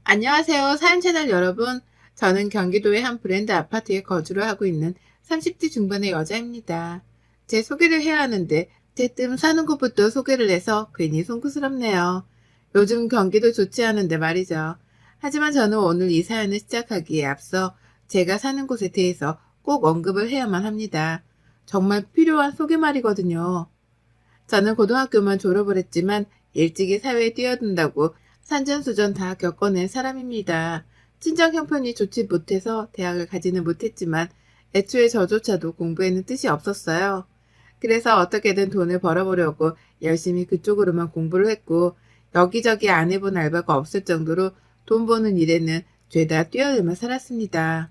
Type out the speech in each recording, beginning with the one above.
안녕하세요. 사연채널 여러분. 저는 경기도의 한 브랜드 아파트에 거주를 하고 있는 30대 중반의 여자입니다. 제 소개를 해야 하는데 대뜸 사는 곳부터 소개를 해서 괜히 송구스럽네요. 요즘 경기도 좋지 않은데 말이죠. 하지만 저는 오늘 이 사연을 시작하기에 앞서 제가 사는 곳에 대해서 꼭 언급을 해야만 합니다. 정말 필요한 소개말이거든요. 저는 고등학교만 졸업을 했지만 일찍이 사회에 뛰어든다고 산전수전 다 겪어낸 사람입니다. 친정 형편이 좋지 못해서 대학을 가지는 못했지만 애초에 저조차도 공부에는 뜻이 없었어요. 그래서 어떻게든 돈을 벌어보려고 열심히 그쪽으로만 공부를 했고 여기저기 안 해본 알바가 없을 정도로 돈 버는 일에는 죄다 뛰어들며 살았습니다.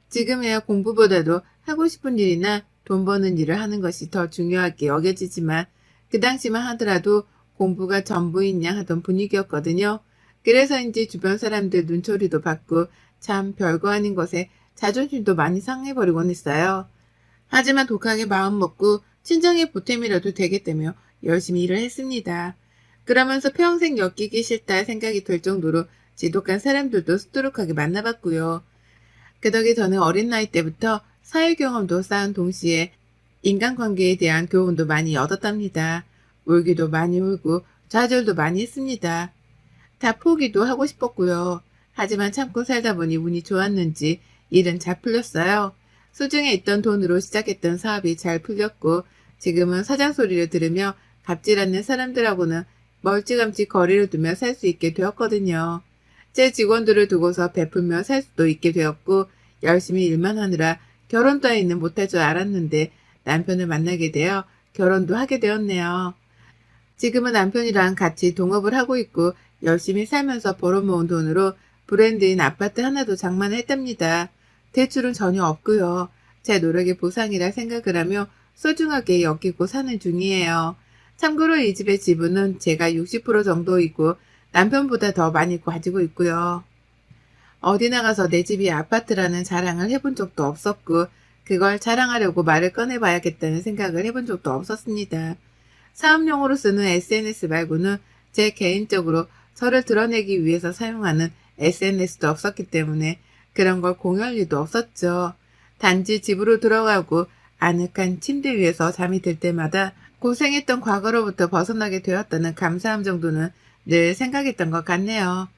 지금에야 공부보다도 하고 싶은 일이나 돈 버는 일을 하는 것이 더 중요하게 여겨지지만 그 당시만 하더라도 공부가 전부인 양 하던 분위기였거든요. 그래서인지 주변 사람들 눈초리도 받고 참 별거 아닌 것에 자존심도 많이 상해버리곤 했어요. 하지만 독하게 마음먹고 친정의 보탬이라도 되겠다며 열심히 일을 했습니다. 그러면서 평생 엮이기 싫다 생각이 들 정도로 지독한 사람들도 수두룩하게 만나봤고요. 그 덕에 저는 어린 나이 때부터 사회 경험도 쌓은 동시에 인간관계에 대한 교훈도 많이 얻었답니다. 울기도 많이 울고 좌절도 많이 했습니다. 다 포기도 하고 싶었고요. 하지만 참고 살다 보니 운이 좋았는지 일은 잘 풀렸어요. 수중에 있던 돈으로 시작했던 사업이 잘 풀렸고 지금은 사장 소리를 들으며 갑질 않는 사람들하고는 멀찌감치 거리를 두며 살 수 있게 되었거든요. 제 직원들을 두고서 베풀며 살 수도 있게 되었고 열심히 일만 하느라 결혼 따위는 못할 줄 알았는데 남편을 만나게 되어 결혼도 하게 되었네요. 지금은 남편이랑 같이 동업을 하고 있고 열심히 살면서 벌어모은 돈으로 브랜드인 아파트 하나도 장만을 했답니다. 대출은 전혀 없고요. 제 노력의 보상이라 생각을 하며 소중하게 여기고 사는 중이에요. 참고로 이 집의 지분은 제가 60% 정도이고 남편보다 더 많이 가지고 있고요. 어디 나가서 내 집이 아파트라는 자랑을 해본 적도 없었고 그걸 자랑하려고 말을 꺼내봐야겠다는 생각을 해본 적도 없었습니다. 사업용으로 쓰는 SNS 말고는 제 개인적으로 저를 드러내기 위해서 사용하는 SNS도 없었기 때문에 그런 걸 공유할 일도 없었죠. 단지 집으로 들어가고 아늑한 침대 위에서 잠이 들 때마다 고생했던 과거로부터 벗어나게 되었다는 감사함 정도는 늘 생각했던 것 같네요.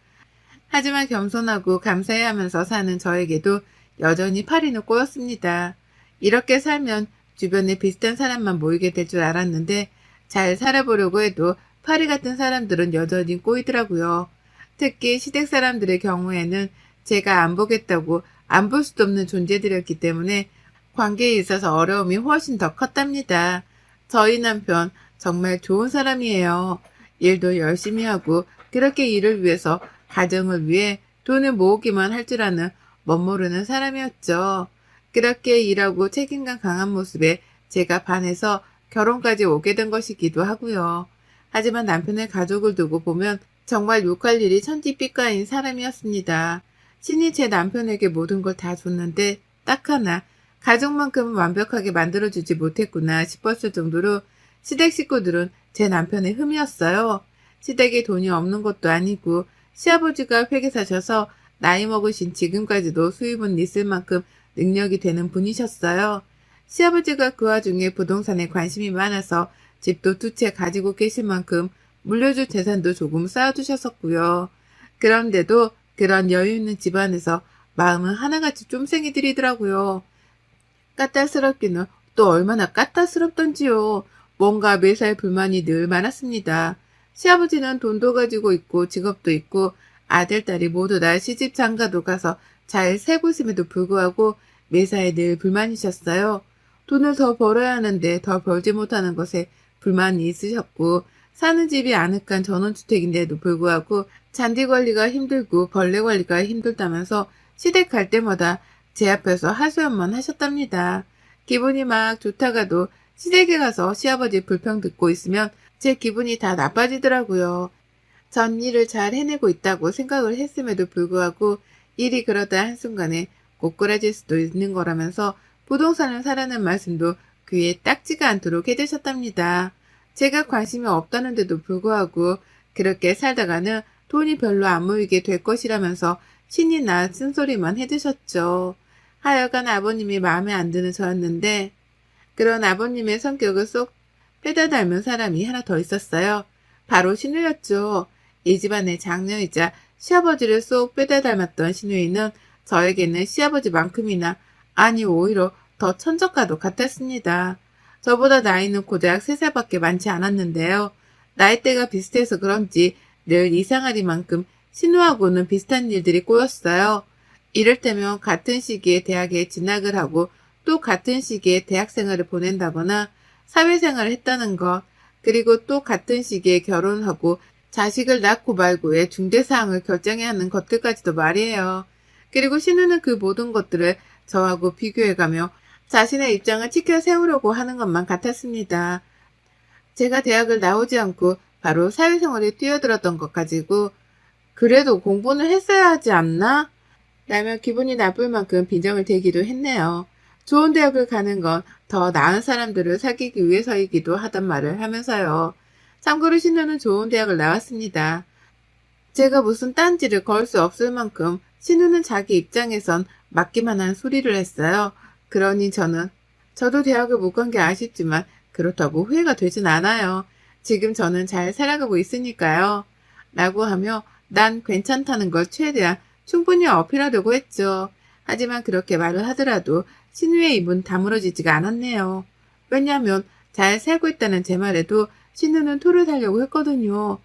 하지만 겸손하고 감사해 하면서 사는 저에게도 여전히 파리는 꼬였습니다. 이렇게 살면 주변에 비슷한 사람만 모이게 될 줄 알았는데 잘 살아보려고 해도 파리 같은 사람들은 여전히 꼬이더라고요. 특히 시댁 사람들의 경우에는 제가 안 보겠다고 안 볼 수도 없는 존재들이었기 때문에 관계에 있어서 어려움이 훨씬 더 컸답니다. 저희 남편 정말 좋은 사람이에요. 일도 열심히 하고 그렇게 일을 위해서 가정을 위해 돈을 모으기만 할 줄 아는 멋모르는 사람이었죠. 그렇게 일하고 책임감 강한 모습에 제가 반해서 결혼까지 오게 된 것이기도 하고요. 하지만 남편의 가족을 두고 보면 정말 욕할 일이 천지빛가인 사람이었습니다. 신이 제 남편에게 모든 걸 다 줬는데 딱 하나 가족만큼은 완벽하게 만들어주지 못했구나 싶었을 정도로 시댁 식구들은 제 남편의 흠이었어요. 시댁에 돈이 없는 것도 아니고 시아버지가 회계사셔서 나이 먹으신 지금까지도 수입은 있을 만큼 능력이 되는 분이셨어요. 시아버지가 그 와중에 부동산에 관심이 많아서 집도 2채 가지고 계실 만큼 물려줄 재산도 조금 쌓아두셨었고요. 그런데도 그런 여유 있는 집안에서 마음은 하나같이 쫌생이들이더라고요. 까탈스럽기는 또 얼마나 까탈스럽던지요. 뭔가 매사에 불만이 늘 많았습니다. 시아버지는 돈도 가지고 있고 직업도 있고 아들, 딸이 모두 다 시집 장가도 가서 잘 살고 있음에도 불구하고 매사에 늘 불만이셨어요. 돈을 더 벌어야 하는데 더 벌지 못하는 것에 불만이 있으셨고 사는 집이 아늑한 전원주택인데도 불구하고 잔디 관리가 힘들고 벌레 관리가 힘들다면서 시댁 갈 때마다 제 앞에서 하소연만 하셨답니다. 기분이 막 좋다가도 시댁에 가서 시아버지 불평 듣고 있으면 제 기분이 다 나빠지더라고요. 전 일을 잘 해내고 있다고 생각을 했음에도 불구하고 일이 그러다 한순간에 꼬꾸라질 수도 있는 거라면서 부동산을 사라는 말씀도 귀에 딱지가 않도록 해주셨답니다. 제가 관심이 없다는데도 불구하고 그렇게 살다가는 돈이 별로 안 모이게 될 것이라면서 신이 나 쓴소리만 해주셨죠. 하여간 아버님이 마음에 안 드는 저였는데 그런 아버님의 성격을 쏙 빼다 닮은 사람이 하나 더 있었어요. 바로 신우였죠. 이 집안의 장녀이자 시아버지를 쏙 빼다 닮았던 신우이는 저에게는 시아버지만큼이나 아니 오히려 더 천적과도 같았습니다. 저보다 나이는 고작 3살밖에 많지 않았는데요. 나이대가 비슷해서 그런지 늘 이상하리만큼 신우하고는 비슷한 일들이 꼬였어요. 이를테면 같은 시기에 대학에 진학을 하고 또 같은 시기에 대학생활을 보낸다거나 사회생활을 했다는 것, 그리고 또 같은 시기에 결혼하고 자식을 낳고 말고의 중대사항을 결정해야 하는 것들까지도 말이에요. 그리고 신우는 그 모든 것들을 저하고 비교해가며 자신의 입장을 지켜 세우려고 하는 것만 같았습니다. 제가 대학을 나오지 않고 바로 사회생활에 뛰어들었던 것 가지고 그래도 공부는 했어야 하지 않나? 라며 기분이 나쁠 만큼 빈정을 대기도 했네요. 좋은 대학을 가는 건 더 나은 사람들을 사귀기 위해서이기도 하단 말을 하면서요. 참고로 신우는 좋은 대학을 나왔습니다. 제가 무슨 딴지를 걸 수 없을 만큼 신우는 자기 입장에선 맞기만 한 소리를 했어요. 그러니 저도 대학을 못 간 게 아쉽지만 그렇다고 후회가 되진 않아요. 지금 저는 잘 살아가고 있으니까요. 라고 하며 난 괜찮다는 걸 최대한 충분히 어필하려고 했죠. 하지만 그렇게 말을 하더라도 신우의 입은 다물어지지가 않았네요. 왜냐하면 잘 살고 있다는 제 말에도 신우는 토를 달려고 했거든요.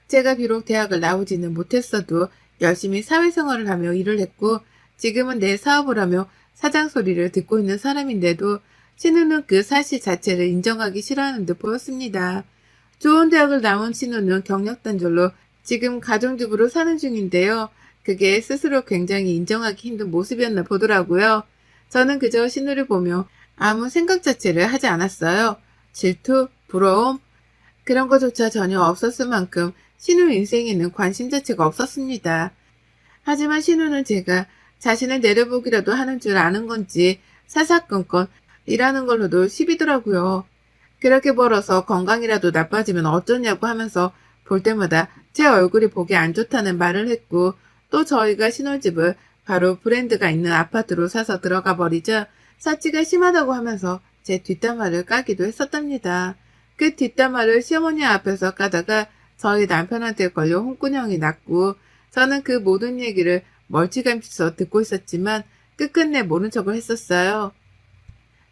제가 비록 대학을 나오지는 못했어도 열심히 사회생활을 하며 일을 했고 지금은 내 사업을 하며 사장 소리를 듣고 있는 사람인데도 신우는 그 사실 자체를 인정하기 싫어하는 듯 보였습니다. 좋은 대학을 나온 신우는 경력단절로 지금 가정주부로 사는 중인데요. 그게 스스로 굉장히 인정하기 힘든 모습이었나 보더라고요. 저는 그저 신우를 보며 아무 생각 자체를 하지 않았어요. 질투, 부러움, 그런 것조차 전혀 없었을 만큼 신우 인생에는 관심 자체가 없었습니다. 하지만 신우는 제가 자신을 내려보기라도 하는 줄 아는 건지 사사건건 일하는 걸로도 시비더라고요. 그렇게 벌어서 건강이라도 나빠지면 어쩌냐고 하면서 볼 때마다 제 얼굴이 보기 안 좋다는 말을 했고 또 저희가 신혼집을 바로 브랜드가 있는 아파트로 사서 들어가 버리자 사치가 심하다고 하면서 제 뒷담화를 까기도 했었답니다. 그 뒷담화를 시어머니 앞에서 까다가 저희 남편한테 걸려 홍군형이 났고 저는 그 모든 얘기를 멀찌감치서 듣고 있었지만 끝끝내 모른 척을 했었어요.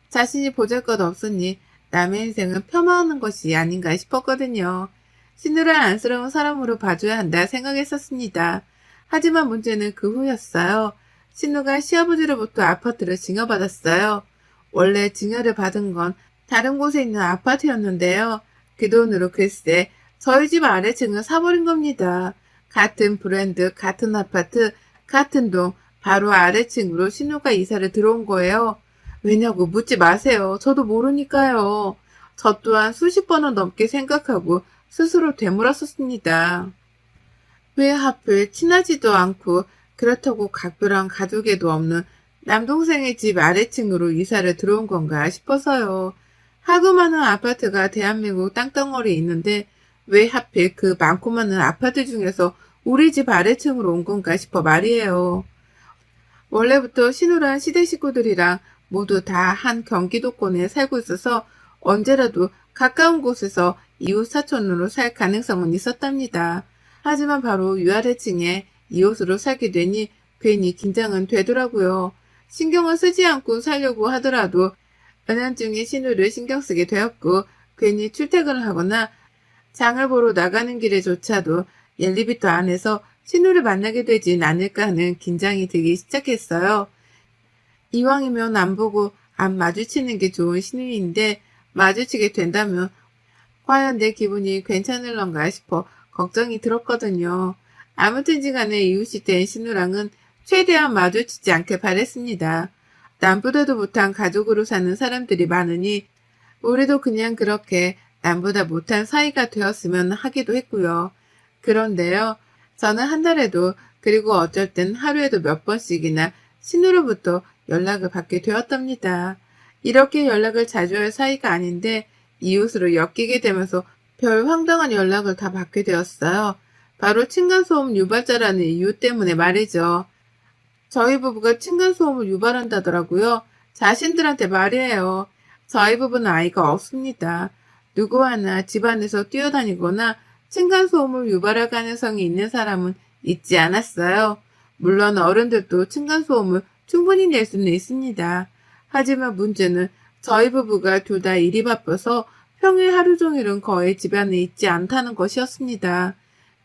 자신이 보잘것없으니 남의 인생은 폄하하는 것이 아닌가 싶었거든요. 신우를 안쓰러운 사람으로 봐줘야 한다 생각했었습니다. 하지만 문제는 그 후였어요. 신우가 시아버지로부터 아파트를 증여받았어요. 원래 증여를 받은 건 다른 곳에 있는 아파트였는데요. 그 돈으로 글쎄 저희 집 아래층을 사버린 겁니다. 같은 브랜드, 같은 아파트, 같은 동 바로 아래층으로 신우가 이사를 들어온 거예요. 왜냐고 묻지 마세요. 저도 모르니까요. 저 또한 수십 번은 넘게 생각하고 스스로 되물었었습니다. 왜 하필 친하지도 않고 그렇다고 각별한 가족에도 없는 남동생의 집 아래층으로 이사를 들어온 건가 싶어서요. 하고 많은 아파트가 대한민국 땅덩어리에 있는데 왜 하필 그 많고 많은 아파트 중에서 우리 집 아래층으로 온 건가 싶어 말이에요. 원래부터 신우란 시댁 식구들이랑 모두 다 한 경기도권에 살고 있어서 언제라도 가까운 곳에서 이웃 사촌으로 살 가능성은 있었답니다. 하지만 바로 위아래층에 이웃으로 살게 되니 괜히 긴장은 되더라고요. 신경을 쓰지 않고 살려고 하더라도 은연중에 신우를 신경 쓰게 되었고 괜히 출퇴근을 하거나 장을 보러 나가는 길에조차도 엘리베이터 안에서 신우를 만나게 되진 않을까 하는 긴장이 들기 시작했어요. 이왕이면 안 보고 안 마주치는 게 좋은 신우인데 마주치게 된다면 과연 내 기분이 괜찮을런가 싶어 걱정이 들었거든요. 아무튼지 간에 이웃이 된 신우랑은 최대한 마주치지 않게 바랬습니다. 남보다도 못한 가족으로 사는 사람들이 많으니 우리도 그냥 그렇게 남보다 못한 사이가 되었으면 하기도 했고요. 그런데요. 저는 한 달에도 그리고 어쩔 땐 하루에도 몇 번씩이나 신우로부터 연락을 받게 되었답니다. 이렇게 연락을 자주 할 사이가 아닌데 이웃으로 엮이게 되면서 별 황당한 연락을 다 받게 되었어요. 바로 층간소음 유발자라는 이유 때문에 말이죠. 저희 부부가 층간소음을 유발한다더라고요. 자신들한테 말이에요. 저희 부부는 아이가 없습니다. 누구 하나 집안에서 뛰어다니거나 층간소음을 유발할 가능성이 있는 사람은 있지 않았어요. 물론 어른들도 층간소음을 충분히 낼 수는 있습니다. 하지만 문제는 저희 부부가 둘 다 일이 바빠서 평일 하루 종일은 거의 집안에 있지 않다는 것이었습니다.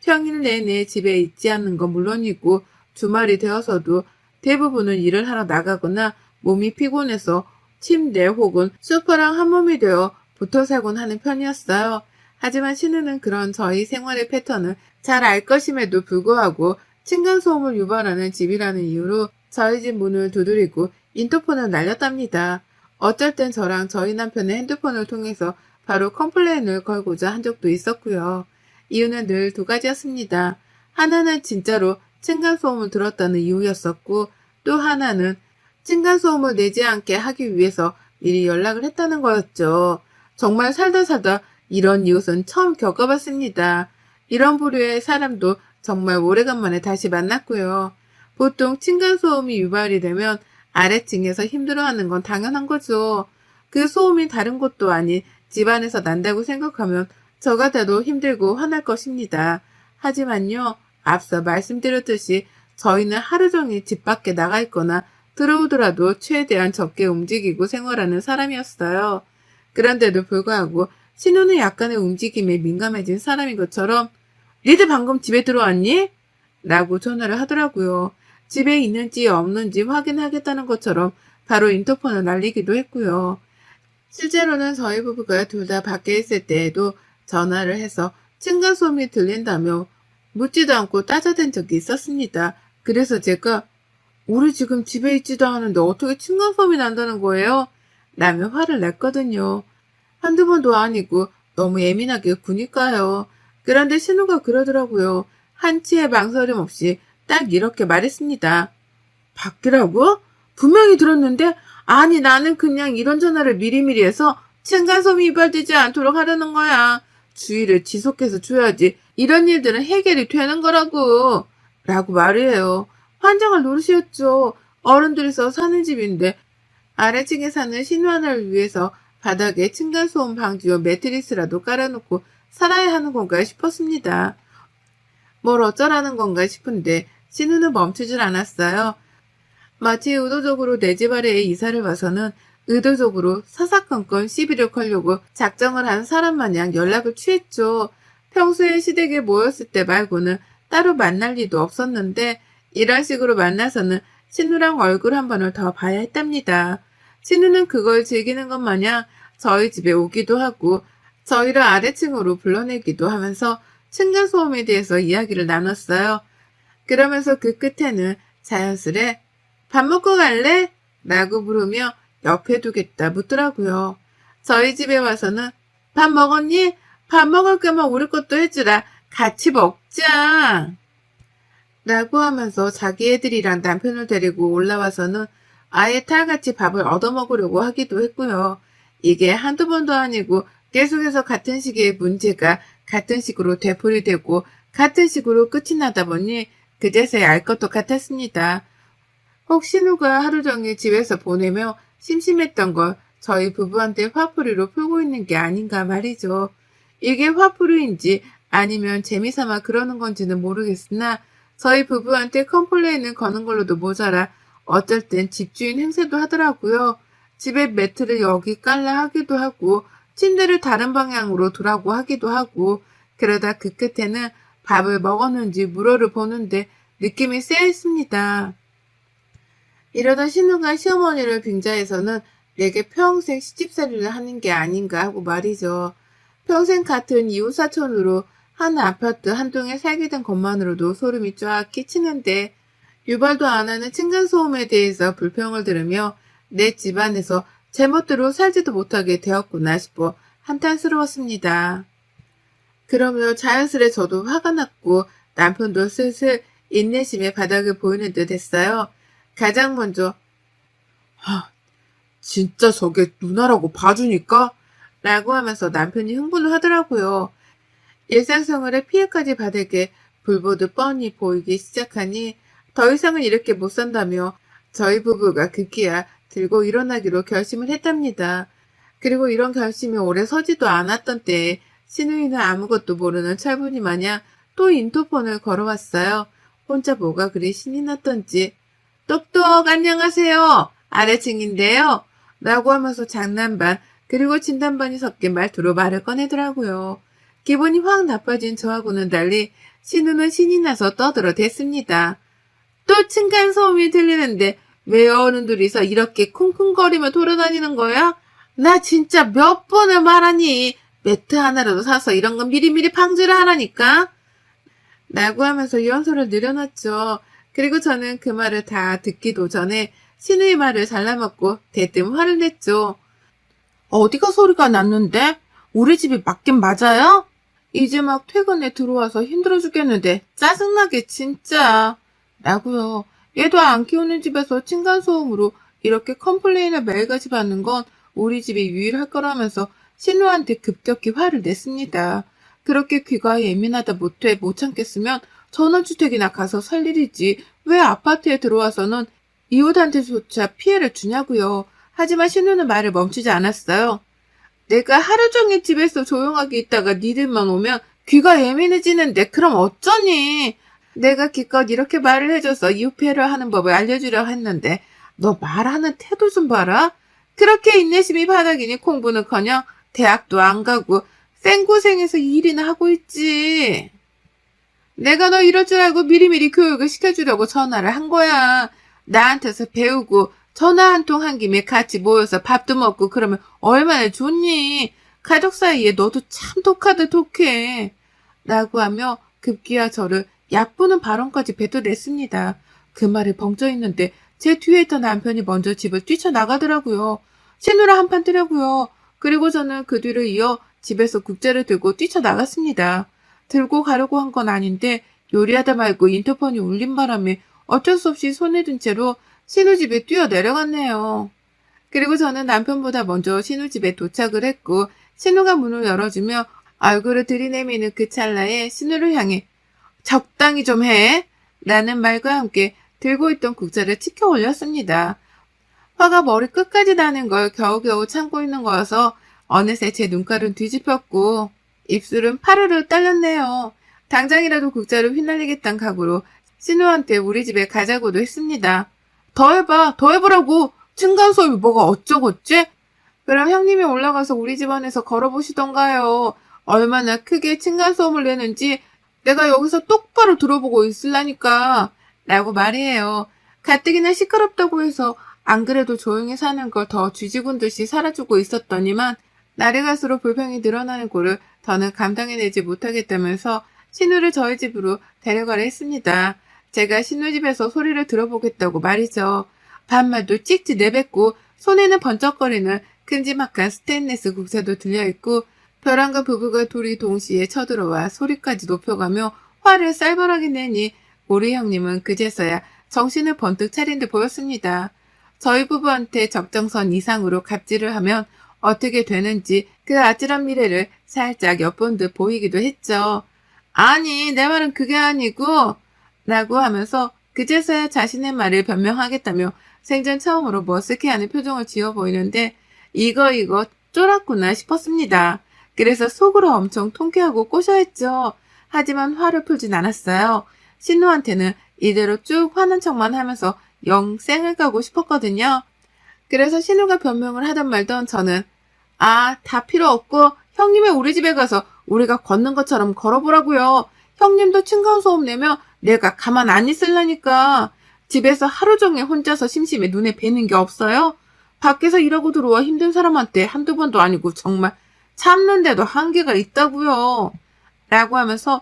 평일 내내 집에 있지 않는 건 물론이고 주말이 되어서도 대부분은 일을 하러 나가거나 몸이 피곤해서 침대 혹은 소파랑 한 몸이 되어 붙어 살곤 하는 편이었어요. 하지만 신우는 그런 저희 생활의 패턴을 잘 알 것임에도 불구하고 층간소음을 유발하는 집이라는 이유로 저희 집 문을 두드리고 인터폰을 날렸답니다. 어쩔 땐 저랑 저희 남편의 핸드폰을 통해서 바로 컴플레인을 걸고자 한 적도 있었고요. 이유는 늘 두 가지였습니다. 하나는 진짜로 층간소음을 들었다는 이유였었고, 또 하나는 층간소음을 내지 않게 하기 위해서 미리 연락을 했다는 거였죠. 정말 살다 이런 이웃은 처음 겪어봤습니다. 이런 부류의 사람도 정말 오래간만에 다시 만났고요. 보통 층간소음이 유발이 되면 아래층에서 힘들어하는 건 당연한 거죠. 그 소음이 다른 곳도 아닌 집안에서 난다고 생각하면 저 같아도 힘들고 화날 것입니다. 하지만요, 앞서 말씀드렸듯이 저희는 하루 종일 집 밖에 나가 있거나 들어오더라도 최대한 적게 움직이고 생활하는 사람이었어요. 그런데도 불구하고 신우는 약간의 움직임에 민감해진 사람인 것처럼 니들 방금 집에 들어왔니? 라고 전화를 하더라고요. 집에 있는지 없는지 확인하겠다는 것처럼 바로 인터폰을 날리기도 했고요. 실제로는 저희 부부가 둘 다 밖에 있을 때에도 전화를 해서 층간소음이 들린다며 묻지도 않고 따져댄 적이 있었습니다. 그래서 제가 우리 지금 집에 있지도 않은데 어떻게 층간소음이 난다는 거예요? 라며 화를 냈거든요. 한두 번도 아니고 너무 예민하게 구니까요. 그런데 신우가 그러더라고요. 한치의 망설임 없이 딱 이렇게 말했습니다. 밖이라고? 분명히 들었는데 아니 나는 그냥 이런 전화를 미리미리 해서 층간소음이 유발되지 않도록 하려는 거야. 주의를 지속해서 줘야지 이런 일들은 해결이 되는 거라고. 라고 말해요. 환장할 노릇이었죠. 어른들이서 사는 집인데 아래층에 사는 신우 하나를 위해서 바닥에 층간소음 방지용 매트리스라도 깔아놓고 살아야 하는 건가 싶었습니다. 뭘 어쩌라는 건가 싶은데 신우는 멈추질 않았어요. 마치 의도적으로 내 집 아래에 이사를 와서는 의도적으로 사사건건 시비를 걸려고 작정을 한 사람 마냥 연락을 취했죠. 평소에 시댁에 모였을 때 말고는 따로 만날 리도 없었는데 이런 식으로 만나서는 신우랑 얼굴 한 번을 더 봐야 했답니다. 신우는 그걸 즐기는 것 마냥 저희 집에 오기도 하고 저희를 아래층으로 불러내기도 하면서 층간소음에 대해서 이야기를 나눴어요. 그러면서 그 끝에는 자연스레 밥 먹고 갈래? 라고 물으며 옆에 두겠다 묻더라고요. 저희 집에 와서는 밥 먹었니? 밥 먹을 거면 우리 것도 해주라. 같이 먹자. 라고 하면서 자기 애들이랑 남편을 데리고 올라와서는 아예 탈같이 밥을 얻어먹으려고 하기도 했고요. 이게 한두 번도 아니고 계속해서 같은 시기의 문제가 같은 식으로 되풀이되고 같은 식으로 끝이 나다 보니 그제서야 알 것도 같았습니다. 혹 신우가 하루 종일 집에서 보내며 심심했던 걸 저희 부부한테 화풀이로 풀고 있는 게 아닌가 말이죠. 이게 화풀이인지 아니면 재미삼아 그러는 건지는 모르겠으나 저희 부부한테 컴플레인을 거는 걸로도 모자라 어쩔 땐 집주인 행세도 하더라고요. 집에 매트를 여기 깔라 하기도 하고 침대를 다른 방향으로 두라고 하기도 하고 그러다 그 끝에는 밥을 먹었는지 물어를 보는데 느낌이 쎄했습니다. 이러다 신우가 시어머니를 빙자해서는 내게 평생 시집살이를 하는 게 아닌가 하고 말이죠. 평생 같은 이웃사촌으로 한 아파트 한 동에 살게 된 것만으로도 소름이 쫙 끼치는데 유발도 안 하는 층간소음에 대해서 불평을 들으며 내 집안에서 제멋대로 살지도 못하게 되었구나 싶어 한탄스러웠습니다. 그러며 자연스레 저도 화가 났고 남편도 슬슬 인내심의 바닥을 보이는 듯 했어요. 가장 먼저 진짜 저게 누나라고 봐주니까? 라고 하면서 남편이 흥분을 하더라고요. 일상생활에 피해까지 받을 게 불보듯 뻔히 보이기 시작하니 더 이상은 이렇게 못 산다며 저희 부부가 급기야 들고 일어나기로 결심을 했답니다. 그리고 이런 결심이 오래 서지도 않았던 때에 신우이는 아무것도 모르는 철분이 마냥 또 인터폰을 걸어왔어요. 혼자 뭐가 그리 신이 났던지 똑똑 안녕하세요. 아래층인데요. 라고 하면서 장난 반 그리고 진담 반이 섞인 말투로 말을 꺼내더라고요. 기분이 확 나빠진 저하고는 달리 신우는 신이 나서 떠들어댔습니다. 또 층간소음이 들리는데 왜 어른들이서 이렇게 쿵쿵거리며 돌아다니는 거야? 나 진짜 몇 번을 말하니 매트 하나라도 사서 이런 건 미리미리 방지를 하라니까? 라고 하면서 연설을 늘여놨죠. 그리고 저는 그 말을 다 듣기도 전에 신우의 말을 잘라먹고 대뜸 화를 냈죠. 어디가 소리가 났는데? 우리 집이 맞긴 맞아요? 이제 막 퇴근에 들어와서 힘들어 죽겠는데 짜증나게 진짜. 라고요. 얘도 안 키우는 집에서 층간소음으로 이렇게 컴플레인을 매일같이 받는 건 우리 집이 유일할 거라면서 신우한테 급격히 화를 냈습니다. 그렇게 귀가 예민하다 못해 못 참겠으면 전원주택이나 가서 살 일이지 왜 아파트에 들어와서는 이웃한테조차 피해를 주냐고요. 하지만 신우는 말을 멈추지 않았어요. 내가 하루 종일 집에서 조용하게 있다가 니들만 오면 귀가 예민해지는데 그럼 어쩌니? 내가 기껏 이렇게 말을 해줘서 이웃 피해를 하는 법을 알려주려고 했는데 너 말하는 태도 좀 봐라. 그렇게 인내심이 바닥이니 공부는커녕 대학도 안 가고 생고생해서 일이나 하고 있지. 내가 너 이럴 줄 알고 미리미리 교육을 시켜주려고 전화를 한 거야. 나한테서 배우고 전화 한 통 한 김에 같이 모여서 밥도 먹고 그러면 얼마나 좋니? 가족 사이에 너도 참 독하다 독해. 라고 하며 급기야 저를 얕부는 발언까지 뱉어냈습니다. 그 말에 벙쪄 있는데 제 뒤에 있던 남편이 먼저 집을 뛰쳐나가더라고요. 신우라 한판 뜨려고요. 그리고 저는 그 뒤를 이어 집에서 국자를 들고 뛰쳐나갔습니다. 들고 가려고 한 건 아닌데 요리하다 말고 인터폰이 울린 바람에 어쩔 수 없이 손에 든 채로 신우 집에 뛰어내려갔네요. 그리고 저는 남편보다 먼저 신우 집에 도착을 했고 신우가 문을 열어주며 얼굴을 들이내미는 그 찰나에 신우를 향해 적당히 좀 해! 라는 말과 함께 들고 있던 국자를 치켜 올렸습니다. 화가 머리 끝까지 나는 걸 겨우겨우 참고 있는 거여서 어느새 제 눈깔은 뒤집혔고 입술은 파르르 딸렸네요. 당장이라도 국자를 휘날리겠다는 각오로 신우한테 우리 집에 가자고도 했습니다. 더 해봐, 더 해보라고. 층간소음이 뭐가 어쩌고째? 그럼 형님이 올라가서 우리 집 안에서 걸어보시던가요. 얼마나 크게 층간소음을 내는지 내가 여기서 똑바로 들어보고 있으려니까. 라고 말이에요. 가뜩이나 시끄럽다고 해서 안 그래도 조용히 사는 걸 더 쥐지군 듯이 살아주고 있었더니만 날이 갈수록 불평이 늘어나는 꼴을 더는 감당해내지 못하겠다면서 신우를 저희 집으로 데려가려 했습니다. 제가 신우 집에서 소리를 들어보겠다고 말이죠. 반말도 찍찍 내뱉고 손에는 번쩍거리는 큼지막한 스테인리스 국자도 들려있고 벼랑과 부부가 둘이 동시에 쳐들어와 소리까지 높여가며 화를 쌀벌하게 내니 우리 형님은 그제서야 정신을 번뜩 차린 듯 보였습니다. 저희 부부한테 적정선 이상으로 갑질을 하면 어떻게 되는지 그 아찔한 미래를 살짝 엿본 듯 보이기도 했죠. 아니, 내 말은 그게 아니고 라고 하면서 그제서야 자신의 말을 변명하겠다며 생전 처음으로 머쓱해하는 표정을 지어 보이는데 이거 쫄았구나 싶었습니다. 그래서 속으로 엄청 통쾌하고 꼬셔했죠. 하지만 화를 풀진 않았어요. 신우한테는 이대로 쭉 화난 척만 하면서 영 쌩을 까고 싶었거든요. 그래서 신우가 변명을 하던 말던 저는 다 필요 없고 형님의 우리 집에 가서 우리가 걷는 것처럼 걸어보라고요. 형님도 층간소음 내면 내가 가만 안 있을라니까. 집에서 하루 종일 혼자서 심심해 눈에 뵈는 게 없어요? 밖에서 일하고 들어와 힘든 사람한테 한두 번도 아니고 정말 참는데도 한계가 있다고요. 라고 하면서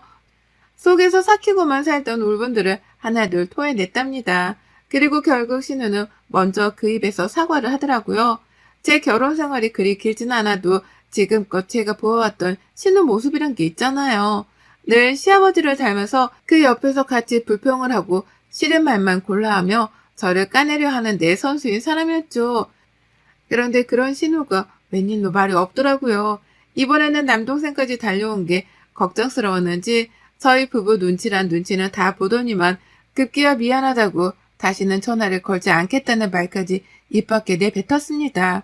속에서 삭히고만 살던 울분들을 하나둘 토해냈답니다. 그리고 결국 신우는 먼저 그 입에서 사과를 하더라고요. 제 결혼 생활이 그리 길진 않아도 지금껏 제가 보아왔던 신우 모습이란 게 있잖아요. 늘 시아버지를 닮아서 그 옆에서 같이 불평을 하고 싫은 말만 골라하며 저를 까내려 하는 내 선수인 사람이었죠. 그런데 그런 신우가 웬일로 말이 없더라고요. 이번에는 남동생까지 달려온 게 걱정스러웠는지 저희 부부 눈치란 눈치는 다 보더니만 급기야 미안하다고 다시는 전화를 걸지 않겠다는 말까지 입 밖에 내뱉었습니다.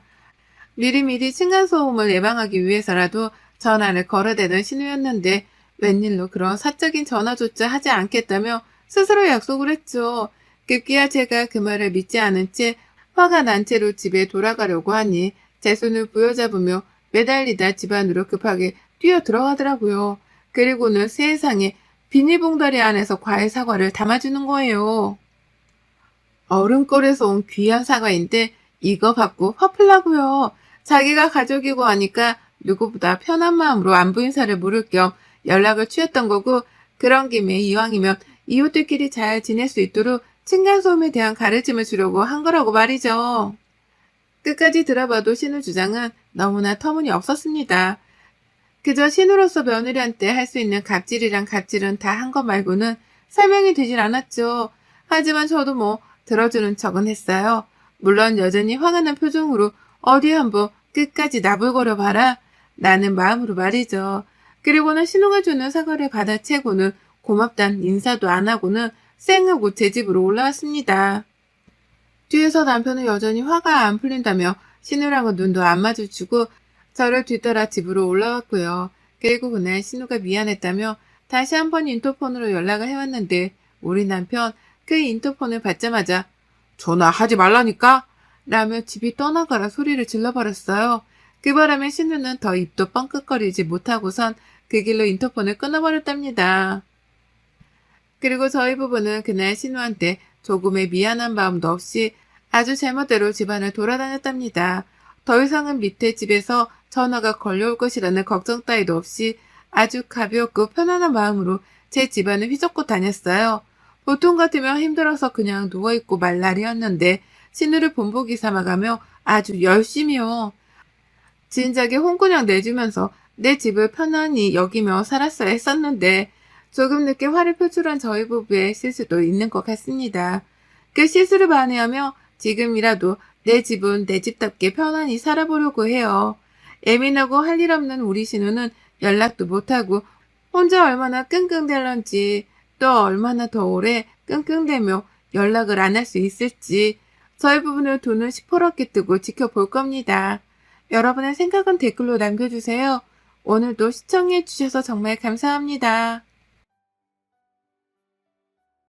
미리미리 층간소음을 예방하기 위해서라도 전화를 걸어대던 신우였는데 웬일로 그런 사적인 전화조차 하지 않겠다며 스스로 약속을 했죠. 급기야 제가 그 말을 믿지 않은 채 화가 난 채로 집에 돌아가려고 하니 제 손을 부여잡으며 매달리다 집 안으로 급하게 뛰어 들어가더라고요. 그리고는 세상에 비닐봉다리 안에서 과일 사과를 담아주는 거예요. 어른꼴에서 온 귀한 사과인데 이거 받고 화풀라고요. 자기가 가족이고 하니까 누구보다 편한 마음으로 안부 인사를 물을 겸 연락을 취했던 거고 그런 김에 이왕이면 이웃들끼리 잘 지낼 수 있도록 층간소음에 대한 가르침을 주려고 한 거라고 말이죠. 끝까지 들어봐도 신우 주장은 너무나 터무니없었습니다. 그저 신우로서 며느리한테 할 수 있는 갑질이란 갑질은 다 한 것 말고는 설명이 되질 않았죠. 하지만 저도 뭐 들어주는 척은 했어요. 물론 여전히 화가 난 표정으로 어디 한번 끝까지 나불거려 봐라. 나는 마음으로 말이죠. 그리고는 신우가 주는 사과를 받아채고는 고맙단 인사도 안 하고는 쌩하고 제 집으로 올라왔습니다. 뒤에서 남편은 여전히 화가 안 풀린다며 신우랑은 눈도 안 마주치고 저를 뒤따라 집으로 올라왔고요. 그리고 그날 신우가 미안했다며 다시 한번 인터폰으로 연락을 해왔는데 우리 남편 그 인터폰을 받자마자 전화하지 말라니까? 라며 집이 떠나가라 소리를 질러버렸어요. 그 바람에 신우는 더 입도 뻥끗거리지 못하고선 그 길로 인터폰을 끊어버렸답니다. 그리고 저희 부부는 그날 신우한테 조금의 미안한 마음도 없이 아주 제멋대로 집안을 돌아다녔답니다. 더 이상은 밑에 집에서 전화가 걸려올 것이라는 걱정 따위도 없이 아주 가볍고 편안한 마음으로 제 집안을 휘젓고 다녔어요. 보통 같으면 힘들어서 그냥 누워있고 말 날이었는데 신우를 본보기 삼아가며 아주 열심히요. 진작에 홍군형 내주면서 내 집을 편안히 여기며 살았어야 했었는데 조금 늦게 화를 표출한 저희 부부의 실수도 있는 것 같습니다. 그 실수를 만회하며 지금이라도 내 집은 내 집답게 편안히 살아보려고 해요. 예민하고 할 일 없는 우리 신우는 연락도 못하고 혼자 얼마나 끙끙댈런지 또 얼마나 더 오래 끙끙대며 연락을 안 할 수 있을지 저희 부부는 돈을 시퍼렇게 뜨고 지켜볼 겁니다. 여러분의 생각은 댓글로 남겨주세요. 오늘도 시청해주셔서 정말 감사합니다.